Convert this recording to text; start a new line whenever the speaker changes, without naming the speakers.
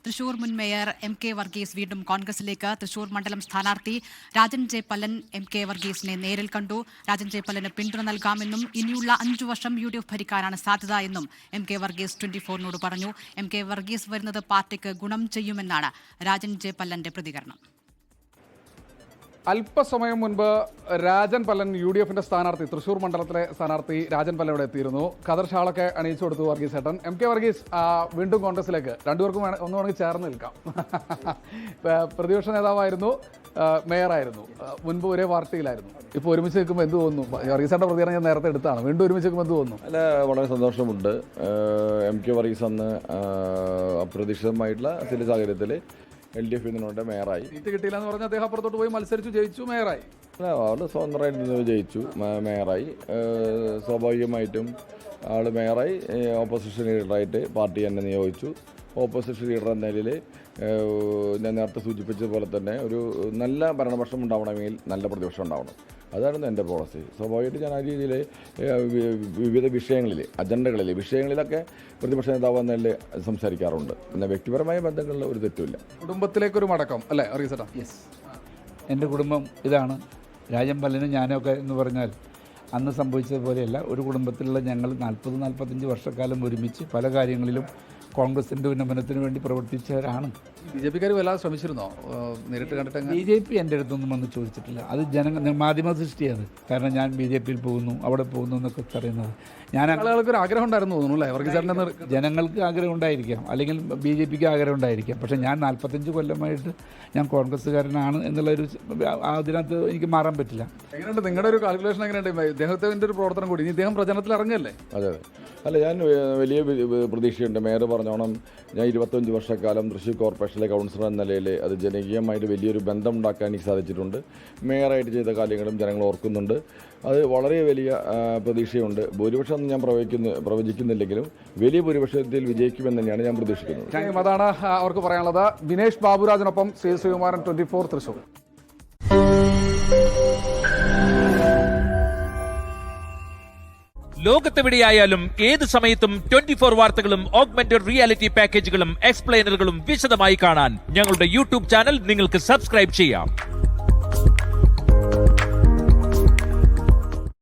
തൃശൂർ മുൻ mayor MK Varghese വീണ്ടും കോൺഗ്രസിലേക്ക്. തൃശൂർ മണ്ഡലം സ്ഥാനാർത്ഥി രാജൻ ജെ പല്ലൻ MK വർഗീസിനെ നേരിൽ കണ്ടു. രാജൻ ജെ പല്ലന് പിന്തുണ നൽകാമെന്നും ഇനിയുള്ള 5 വർഷം UDF ഭരിക്കാനാണ് സാധ്യത എന്നും MK വർഗീസ് 24-നോട് പറഞ്ഞു. MK വർഗീസ് വരുന്നത് പാർട്ടിക്ക് ഗുണം ചെയ്യുമെന്നാണ് രാജൻ ജെ പല്ലന്റെ പ്രതികരണം.
അല്പസമയം മുൻപ് രാജൻ പല്ലൻ UDFന്റെ സ്ഥാനാർത്ഥി, തൃശൂർ മണ്ഡലത്തിലെ സ്ഥാനാർത്ഥി രാജൻ പല്ലൻ ഇവിടെ എത്തിയിരുന്നു. ഖദർ ഷാളൊക്കെ അണിയിച്ചു കൊടുത്തു വർഗീസ് ഏട്ടൻ. MK വർഗീസ് വീണ്ടും കോൺഗ്രസിലേക്ക്. രണ്ടുപേർക്കും ഒന്നും വേണമെങ്കിൽ ചേർന്ന് നിൽക്കാം. പ്രതിപക്ഷ നേതാവായിരുന്നു, മേയറായിരുന്നു, മുൻപ് ഒരേ പാർട്ടിയിലായിരുന്നു. ഇപ്പോൾ ഒരുമിച്ച് നിൽക്കുമ്പോൾ എന്ത് തോന്നുന്നു? വർഗീസ് ഏട്ടൻ്റെ പ്രതികരണം ഞാൻ നേരത്തെ എടുത്താണ്. വീണ്ടും ഒരുമിച്ച് നിൽക്കുമ്പോൾ എന്ത് തോന്നുന്നു?
അല്ല, വളരെ സന്തോഷമുണ്ട്. MK വർഗീസ് അന്ന് അപ്രതീക്ഷിതമായിട്ടുള്ള ചില സാഹചര്യത്തിൽ LDF നിന്നുകൊണ്ട് മേയറായി.
സീറ്റ് കിട്ടിയില്ല എന്ന് പറഞ്ഞാൽ അദ്ദേഹം അപ്പുറത്തോട്ട് പോയി മത്സരിച്ചു, ജയിച്ചു, മേയറായി.
ആള് സ്വതന്ത്രമായിട്ട് നിന്ന് ജയിച്ചു, മേയറായി. സ്വാഭാവികമായിട്ടും ആൾ മേയറായി. ഓപ്പോസിഷൻ ലീഡറായിട്ട് പാർട്ടി എന്നെ നിയോഗിച്ചു. ഓപ്പോസിഷൻ ലീഡർ എന്ന നിലയിൽ ഞാൻ നേരത്തെ സൂചിപ്പിച്ചതുപോലെ തന്നെ ഒരു നല്ല ഭരണപക്ഷം ഉണ്ടാവണമെങ്കിൽ നല്ല പ്രതിപക്ഷം ഉണ്ടാവണം. അതായിരുന്നു എൻ്റെ പോളിസി. സ്വാഭാവികമായിട്ട് ഞാൻ ആ രീതിയിൽ വിവിധ വിഷയങ്ങളിൽ, വിഷയങ്ങളിലൊക്കെ പ്രതിപക്ഷ നേതാവ് എന്ന നിലയിൽ സംസാരിക്കാറുണ്ട്. പിന്നെ വ്യക്തിപരമായ ബന്ധങ്ങളിൽ ഒരു തെറ്റുമില്ല.
കുടുംബത്തിലേക്കൊരു മടക്കം അല്ലേ വർഗീസ്?
യെസ്, എൻ്റെ കുടുംബം ഇതാണ്. രാജൻ പല്ലനും ഞാനൊക്കെ എന്ന് പറഞ്ഞാൽ അന്ന് സംഭവിച്ചതുപോലെയല്ല. ഒരു കുടുംബത്തിലുള്ള ഞങ്ങൾ 40-45 വർഷക്കാലം ഒരുമിച്ച് പല കാര്യങ്ങളിലും കോൺഗ്രസിൻ്റെ ഉന്നമനത്തിന് വേണ്ടി പ്രവർത്തിച്ചവരാണ്.
BJP-ക്കാർ വല്ലാതെ ശ്രമിച്ചിരുന്നോ നേരിട്ട് കണ്ടിട്ട്?
BJP എൻ്റെ അടുത്തൊന്നും വന്ന് ചോദിച്ചിട്ടില്ല. അത് മാധ്യമ സൃഷ്ടിയാണ്. കാരണം ഞാൻ BJP-യിൽ പോകുന്നു, അവിടെ പോകുന്നു എന്നൊക്കെ പറയുന്നത്.
ആളുകൾക്ക് ഒരു ആഗ്രഹം ഉണ്ടായിരുന്നു തോന്നുന്നു അല്ലേ വർഗീസ്?
ജനങ്ങൾക്ക് ആഗ്രഹം ഉണ്ടായിരിക്കാം, അല്ലെങ്കിൽ BJP-ക്ക് ആഗ്രഹം ഉണ്ടായിരിക്കാം. പക്ഷേ ഞാൻ 45 കൊല്ലമായിട്ട് ഞാൻ കോൺഗ്രസ്സുകാരനാണ് എന്നുള്ളൊരു അതിനകത്ത് എനിക്ക് മാറാൻ പറ്റില്ല.
എങ്ങനെയുണ്ട് നിങ്ങളുടെ ഒരു കാൽക്കുലേഷൻ? എങ്ങനെയുണ്ട് ഇദ്ദേഹത്തിൻ്റെ ഒരു പ്രവർത്തനം കൂടി? ഇനി ഇദ്ദേഹം പ്രചരണത്തിൽ ഇറങ്ങല്ലേ?
അതെ. അല്ല, ഞാൻ വലിയ പ്രതീക്ഷയുണ്ട്. മേയർ പറഞ്ഞോണം, ഞാൻ 25 വർഷക്കാലം തൃശ്ശൂർ കോർപ്പറേഷനിലെ കൗൺസിലർ എന്ന നിലയിൽ അത് ജനകീയമായിട്ട് വലിയൊരു ബന്ധം ഉണ്ടാക്കാൻ എനിക്ക് സാധിച്ചിട്ടുണ്ട്. മേയറായിട്ട് ചെയ്ത കാര്യങ്ങളും ജനങ്ങൾ ഓർക്കുന്നുണ്ട്. അത് വളരെ വലിയ പ്രതീക്ഷയുണ്ട്. ഭൂരിപക്ഷം ഞാൻ പ്രവചിക്കുന്നില്ലെങ്കിലും വലിയ ഭൂരിപക്ഷത്തിൽ വിജയിക്കുമെന്ന് തന്നെയാണ് ഞാൻ പ്രതീക്ഷിക്കുന്നത്.
അതാണ് അവർക്ക് പറയാനുള്ളത്. ബിനേഷ് ബാബുരാജിനൊപ്പം ശ്രീകുമാരൻ, 24 തൃശ്ശൂർ.
ലോകത്തെവിടെയായാലും ഏത് സമയത്തും 24 വാർത്തകളും ഓഗ്മെന്റഡ് റിയാലിറ്റി പാക്കേജുകളും എക്സ്പ്ലെയിനറുകളും വിശദമായി കാണാൻ ഞങ്ങളുടെ YouTube ചാനൽ നിങ്ങൾക്ക് സബ്സ്ക്രൈബ് ചെയ്യാം.